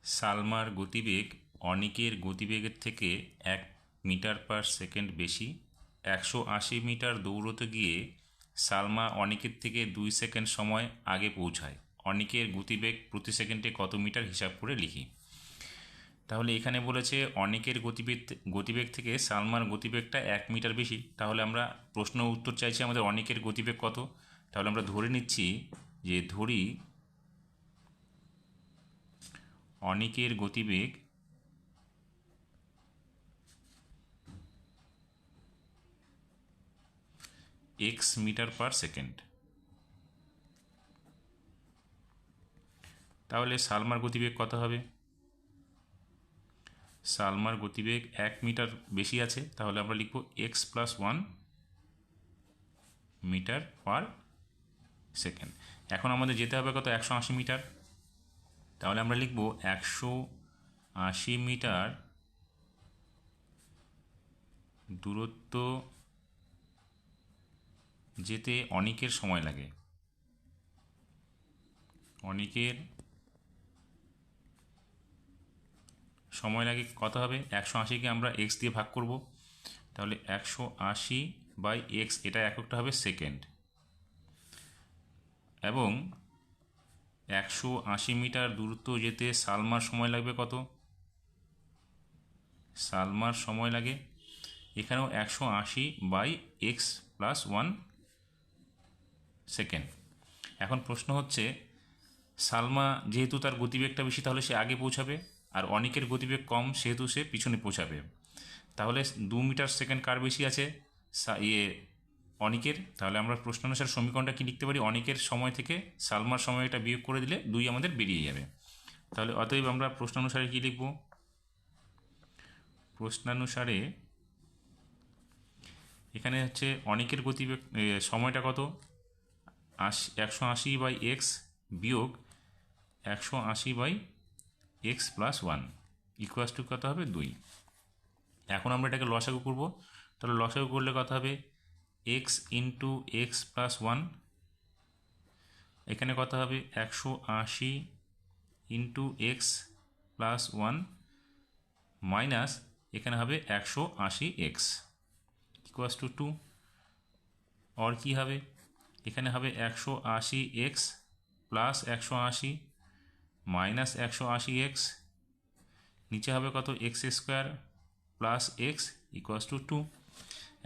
সালমার গতিবেগ অনিকের গতিবেগের থেকে 1 মিটার/সেকেন্ড বেশি। 180 মিটার দৌড়তে গিয়ে সালমা অনিকের থেকে 2 সেকেন্ড সময় আগে পৌঁছায়। অনিকের গতিবেগ প্রতি সেকেন্ডে কত মিটার হিসাব করে লিখি। তাহলে এখানে বলেছে অনিকের গতিবেগ থেকে সালমার গতিবেগটা 1 মিটার বেশি। তাহলে আমরা প্রশ্ন উত্তর চাইছি আমাদের অনিকের গতিবেগ কত। তাহলে আমরা ধরে নিচ্ছি যে অনিকের গতিবেগ x মিটার/সেকেন্ড। তাহলে সালমার গতিবেগ কত হবে? সালমার গতিবেগ 1 মিটার বেশি আছে, তাহলে আমরা লিখব x+1 মিটার/সেকেন্ড। এখন আমাদের যেতে হবে কত? 180 মিটার। তাহলে আমরা লিখব 180 মিটার দূরত্ব যেতে অনিকের সময় লাগে। অনিকের সময় লাগে কত হবে? 180কে আমরা x দিয়ে ভাগ করব, তাহলে 180/x, এটা এককটা হবে সেকেন্ড। এবং 180 মিটার দূরত্ব যেতে সালমার সময় লাগবে কত? সালমার সময় লাগে এখানেও 180/x+1 সেকেন্ড। এখন প্রশ্ন হচ্ছে, সালমা যেহেতু তার গতিবেগটা বেশি তাহলে সে আগে পৌঁছাবে, আর অনিকের গতিবেগ কম সেহেতু সে পিছনে পৌঁছাবে। তাহলে 2 মিটার/সেকেন্ড কার বেশি আছে? অনিকের। তাহলে আমরা প্রশ্নানুসার সমীকরণটা কি লিখতে পারি? অনিকের সময় থেকে সালমার সময়টা বিয়োগ করে দিলে 2 আমাদের বেরিয়ে যাবে। তাহলে অতএব আমরা প্রশ্নানুসারে কি লিখব? প্রশ্নানুসারে এখানে হচ্ছে অনিকের গতিবেগ সময়টা কত? 180/x বিয়োগ 180/x+1 ইকুয়াস টু কত হবে? 2। এখন আমরা এটাকে লসাগু করব। তাহলে লসাগু করলে কত হবে? x × x+1। এখানে কত হবে? 180 × x+1 মাইনাস এখানে হবে 180x ইকুয়াস টু 2। और কি হবে? এখানে হবে 180x প্লাস 180 মাইনাস 180x, নিচে হবে কত? x² plus x equals to 2।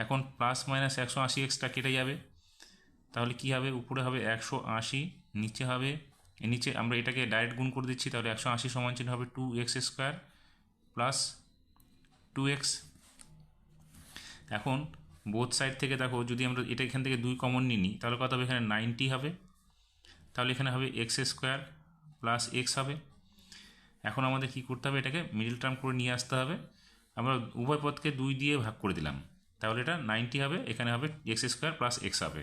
এখন প্লাস মাইনাস 180xটা কেটে যাবে, তাহলে কি হবে? উপরে হবে 180, নিচে হবে, নিচে আমরা এটাকে ডাইরেক্ট গুণ করে দিচ্ছি, তাহলে 180 সমান চিহ্ন হবে 2x² প্লাস 2x। এখন বোথ সাইড থেকে দেখো, যদি আমরা এটা এখান থেকে 2 কমন নিই তাহলে কত হবে? এখানে 90 হবে, তাহলে এখানে হবে x² প্লাস x হবে। এখন আমাদের কি করতে হবে? এটাকে মিডল টার্ম করে নিয়ে আসতে হবে। আমরা উভয় পদকে 2 দিয়ে ভাগ করে দিলাম, তাহলে এটা 90 হবে, এখানে হবে x² প্লাস x হবে।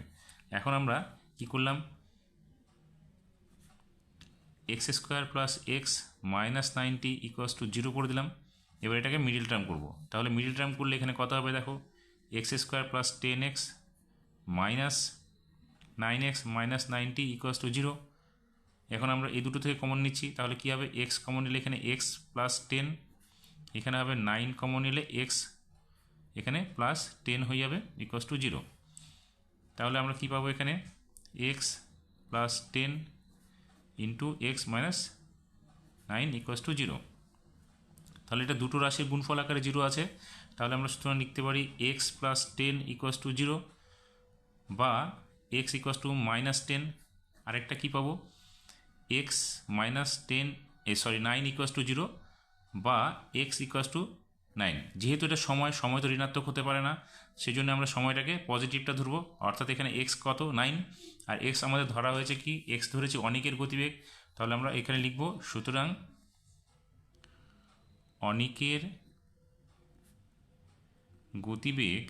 এখন আমরা কি করলাম? x² plus x minus 90 equals to 0 করে দিলাম। এবার এটাকে মিডল টার্ম করব, তাহলে মিডল টার্ম করলে এখানে কত হবে? দেখো, x² plus 10x minus 9x minus 90 equals to 0। এখন আমরা এই দুটো থেকে কমন নিচ্ছি, তাহলে কি হবে? x কমন নিলে এখানে x প্লাস 10, এখানে হবে 9 কমন নিলে x এখানে প্লাস 10 হয়ে যাবে ইকুয়াস টু 0। তাহলে আমরা কি পাবো? এখানে x plus 10 into x minus 9 equals to 0। তাহলে এটা দুটো রাশির গুণফল আকারে 0 আছে, তাহলে আমরা সুতরাং লিখতে পারি x প্লাস 10 ইকুয়াস টু 0 বা x ইকুয়াস টু মাইনাস 10। আরেকটা কী পাবো? x মাইনাস 9 ইকুয়াস টু 0 বা x ইকুয়াস টু 9। যেহেতু এটা সময় তো ঋণাত্মক হতে পারে না, সেই জন্য আমরা সময়টাকে পজিটিভটা ধরবো, অর্থাৎ এখানে x কত? 9, আর x আমাদের ধরা হয়েছে কি? x ধরেছে অনিকের গতিবেগ। তাহলে আমরা এখানে লিখব, সুতরাং অনিকের গতিবেগ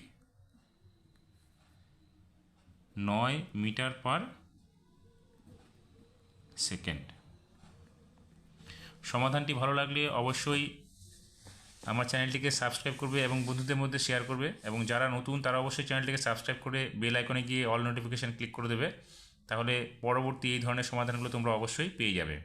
9 মিটার/সেকেন্ড। সমাধানটি ভালো লাগলে অবশ্যই আমার চ্যানেলটিকে সাবস্ক্রাইব করবে এবং বন্ধুদের মধ্যে শেয়ার করবে, এবং যারা নতুন তারা অবশ্যই চ্যানেলটিকে সাবস্ক্রাইব করে বেল আইকনে গিয়ে অল নোটিফিকেশান ক্লিক করে দেবে, তাহলে পরবর্তী এই ধরনের সমাধানগুলো তোমরা অবশ্যই পেয়ে যাবে।